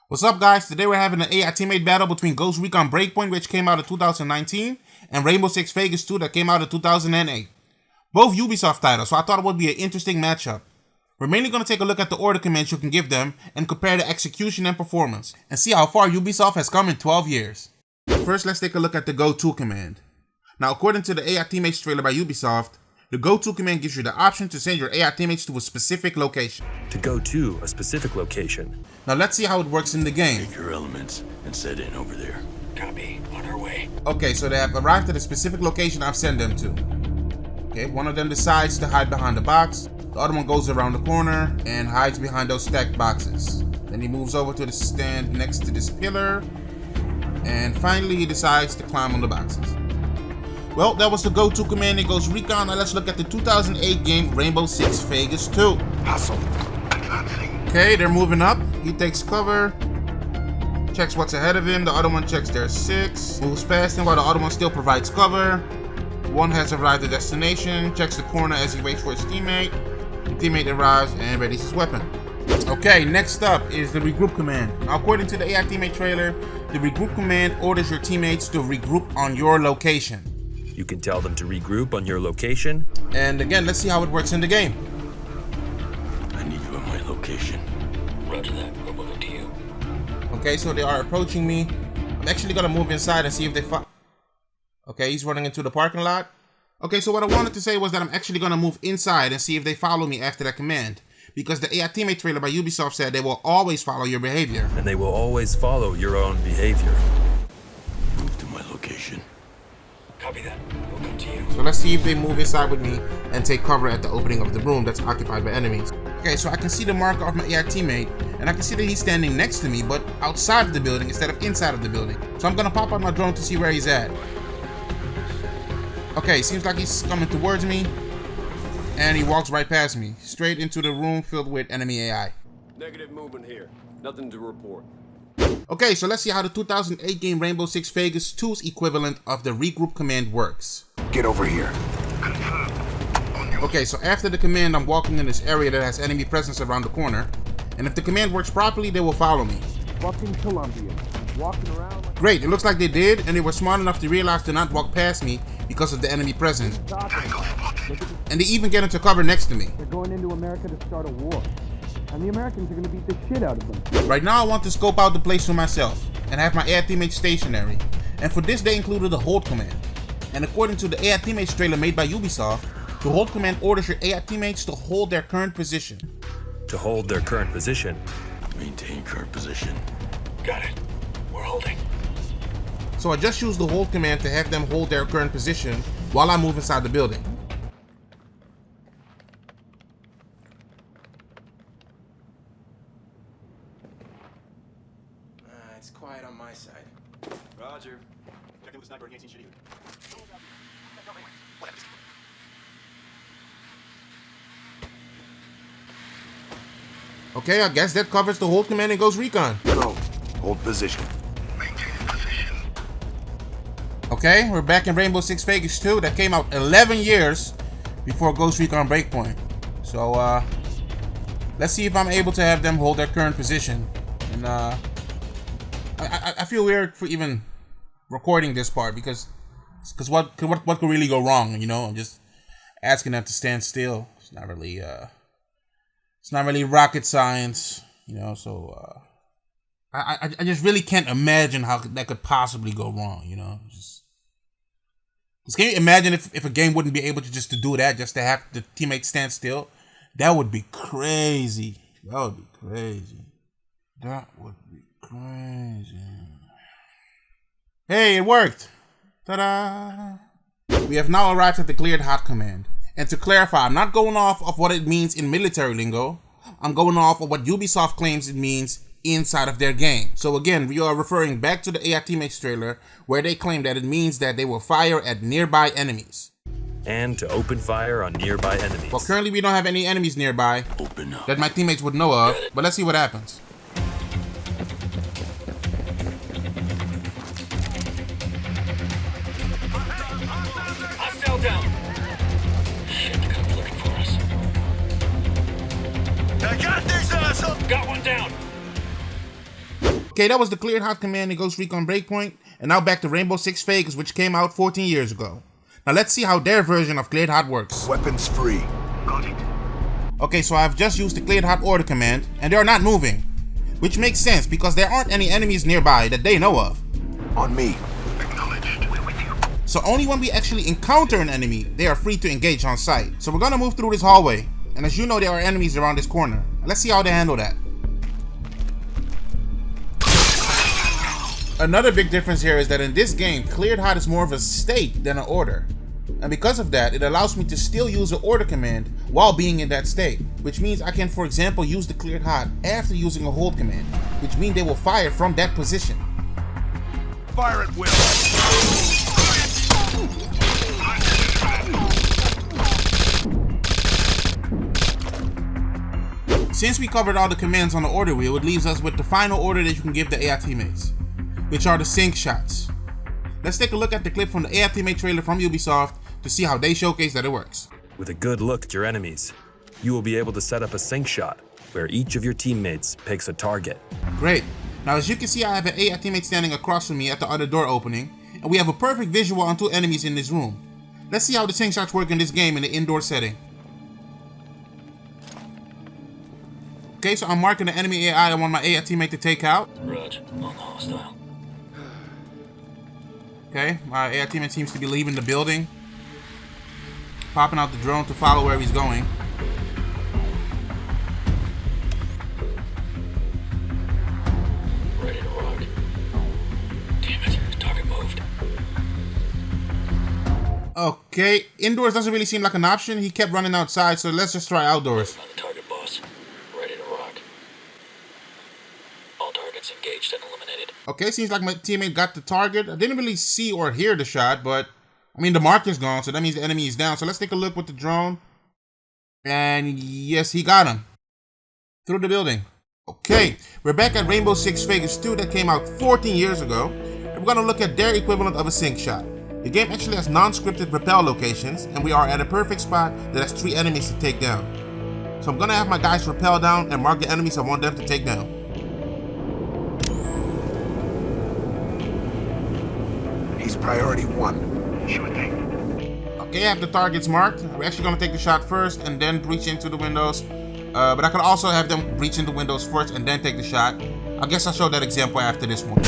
What's up, guys? Today we're having an AI teammate battle between Ghost Recon Breakpoint, which came out in 2019, and Rainbow Six Vegas 2 that came out in 2008. Both Ubisoft titles, so I thought it would be an interesting matchup. We're mainly going to take a look at the order commands you can give them and compare the execution and performance, and see how far Ubisoft has come in 12 years. First, let's take a look at the Go-To command. Now, according to the AI teammates trailer by Ubisoft, the Go-To command gives you the option to send your AI teammates to a specific location. To go to a specific location. Now let's see how it works in the game. Take your elements and set in over there. Copy. On our way. Okay, so they have arrived at a specific location I've sent them to. Okay, one of them decides to hide behind the box. The other one goes around the corner and hides behind those stacked boxes. Then he moves over to the stand next to this pillar. And finally he decides to climb on the boxes. Well, that was the Go-To command in Ghost Recon. Now let's look at the 2008 game Rainbow Six Vegas 2. Hustle. Okay, they're moving up. He takes cover, checks what's ahead of him. The other one checks their 6, moves past him while the other one still provides cover. One has arrived at destination, checks the corner as he waits for his teammate. The teammate arrives and readies his weapon. Okay, next up is the regroup command. Now, according to the AI teammate trailer, the regroup command orders your teammates to regroup on your location. You can tell them to regroup on your location. And again, let's see how it works in the game. I need you at my location. Roger that. We're moving to you. Okay, so they are approaching me. I'm actually gonna move inside and see if they Okay, he's running into the parking lot. Okay, so what I wanted to say was that I'm actually gonna move inside and see if they follow me after that command. Because the AI teammate trailer by Ubisoft said they will always follow your behavior. And they will always follow your own behavior. Move to my location. Copy that. We'll come to you. So let's see if they move inside with me and take cover at the opening of the room that's occupied by enemies. Okay, so I can see the marker of my AI teammate, and I can see that he's standing next to me, but outside of the building instead of inside of the building. So I'm gonna pop out my drone to see where he's at. Okay, seems like he's coming towards me, and he walks right past me, straight into the room filled with enemy AI. Negative movement here. Nothing to report. Okay, so let's see how the 2008 game Rainbow Six Vegas 2's equivalent of the regroup command works. Get over here. Okay, so after the command, I'm walking in this area that has enemy presence around the corner, and if the command works properly, they will follow me. Fucking Colombia. Walking around like Great, it looks like they did, and they were smart enough to realize to not walk past me because of the enemy presence. And they even get into cover next to me. they're going into America to start a war. And the Americans are gonna beat the shit out of them. Right now, I want to scope out the place for myself and have my AI teammates stationary. And for this, they included the hold command. And according to the AI teammates trailer made by Ubisoft, the hold command orders your AI teammates to hold their current position. To hold their current position. Maintain current position. Got it. We're holding. So I just used the hold command to have them hold their current position while I move inside the building. It's quiet on my side. Roger. Checking the sniper. He ain't seen shit either. Okay, I guess that covers the hold command in Ghost Recon. Go. Hold position. Okay, we're back in Rainbow Six Vegas 2 that came out 11 years before Ghost Recon Breakpoint. So, let's see if I'm able to have them hold their current position. And, I feel weird for even recording this part because what could really go wrong, you know? I'm just asking them to stand still. It's not really rocket science, you know, so, I just really can't imagine how that could possibly go wrong, you know? Just can you imagine if a game wouldn't be able to do that, just to have the teammates stand still? That would be crazy. That would be crazy. That would be crazy. Hey, it worked. Ta-da! We have now arrived at the cleared hot command. And to clarify, I'm not going off of what it means in military lingo. I'm going off of what Ubisoft claims it means inside of their game. So again, we are referring back to the AI teammates trailer where they claim that it means that they will fire at nearby enemies. And to open fire on nearby enemies. Well, currently we don't have any enemies nearby Open up. that my teammates would know of, but let's see what happens. Hostile down. Shit, the cop's looking for us. I got this asshole. Got one down. Okay, that was the Cleared Hot command in Ghost Recon Breakpoint, and now back to Rainbow Six Vegas, which came out 14 years ago. Now let's see how their version of Cleared Hot works. Weapons free. Got it. Okay, so I've just used the Cleared Hot order command, and they are not moving. Which makes sense, because there aren't any enemies nearby that they know of. On me. Acknowledged. We're with you. So only when we actually encounter an enemy, they are free to engage on sight. So we're gonna move through this hallway, and as you know, there are enemies around this corner. Let's see how they handle that. Another big difference here is that in this game, Cleared Hot is more of a state than an order. And because of that, it allows me to still use an order command while being in that state. Which means I can, for example, use the Cleared Hot after using a hold command. Which means they will fire from that position. Fire at will. Since we covered all the commands on the order wheel, it leaves us with the final order that you can give the AI teammates, which are the sync shots. Let's take a look at the clip from the AI teammate trailer from Ubisoft to see how they showcase that it works. With a good look at your enemies, you will be able to set up a sync shot where each of your teammates picks a target. Great. Now as you can see, I have an AI teammate standing across from me at the other door opening, and we have a perfect visual on two enemies in this room. Let's see how the sync shots work in this game in the indoor setting. Okay, so I'm marking the enemy AI I want my AI teammate to take out. Roger, on the hostile. Okay, my AI teammate seems to be leaving the building. Popping out the drone to follow where he's going. Ready to rock. Damn it, target moved. Okay, indoors doesn't really seem like an option. He kept running outside, so let's just try outdoors. On the target, boss. Ready to rock. All targets engaged and eliminated. Okay, seems like my teammate got the target. I didn't really see or hear the shot, but I mean the marker's gone, so that means the enemy is down. So let's take a look with the drone. And yes, he got him. Through the building. Okay, we're back at Rainbow Six Vegas 2 that came out 14 years ago. And we're gonna look at their equivalent of a sync shot. The game actually has non-scripted rappel locations, and we are at a perfect spot that has 3 enemies to take down. So I'm gonna have my guys rappel down and mark the enemies I want them to take down. He's priority 1. Sure thing. Okay, I have the targets marked. We're actually gonna take the shot first and then breach into the windows. But I could also have them breach into windows first and then take the shot. I guess I'll show that example after this one.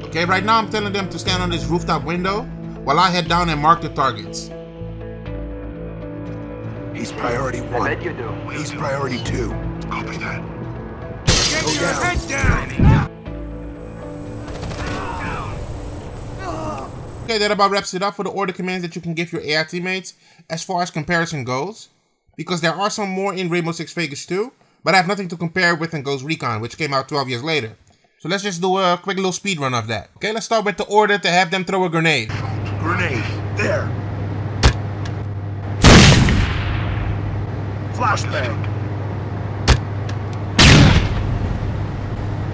Okay, right now I'm telling them to stand on this rooftop window while I head down and mark the targets. He's priority 1. I bet you do. He's priority 2. Copy that. Get your head down! Okay, that about wraps it up for the order commands that you can give your AI teammates as far as comparison goes. Because there are some more in Rainbow Six Vegas 2, but I have nothing to compare with in Ghost Recon, which came out 12 years later. So let's just do a quick little speed run of that. Okay, let's start with the order to have them throw a grenade. Grenade. There. Flashbang.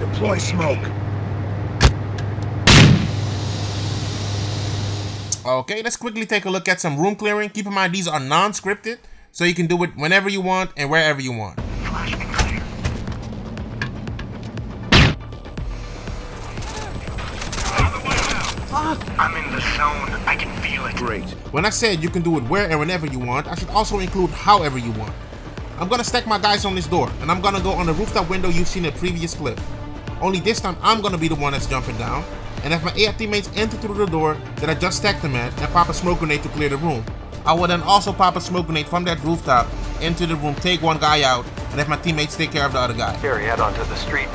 Deploy smoke. Okay, let's quickly take a look at some room clearing. Keep in mind these are non-scripted, so you can do it whenever you want and wherever you want. I'm in the zone. I can feel it. Great. When I said you can do it where and whenever you want, I should also include however you want. I'm gonna stack my guys on this door, and I'm gonna go on the rooftop window you've seen in the previous clip. Only this time I'm gonna be the one that's jumping down, and if my AI teammates enter through the door that I just stacked them at, and pop a smoke grenade to clear the room. I will then also pop a smoke grenade from that rooftop into the room, take one guy out, and if my teammates take care of the other guy. Carry head onto the street.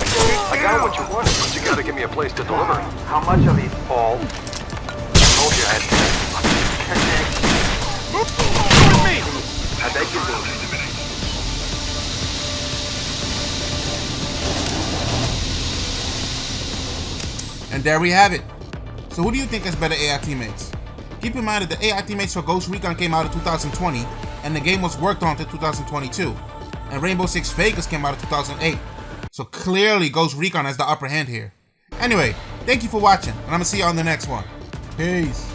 I got what you wanted, but you gotta give me a place to deliver. How much of these, Paul? I told you I had 10. I bet you do. And there we have it. So who do you think has better AI teammates? Keep in mind that the AI teammates for Ghost Recon came out in 2020, and the game was worked on until 2022. And Rainbow Six Vegas came out in 2008. So clearly Ghost Recon has the upper hand here. Anyway, thank you for watching, and I'm gonna see you on the next one. Peace.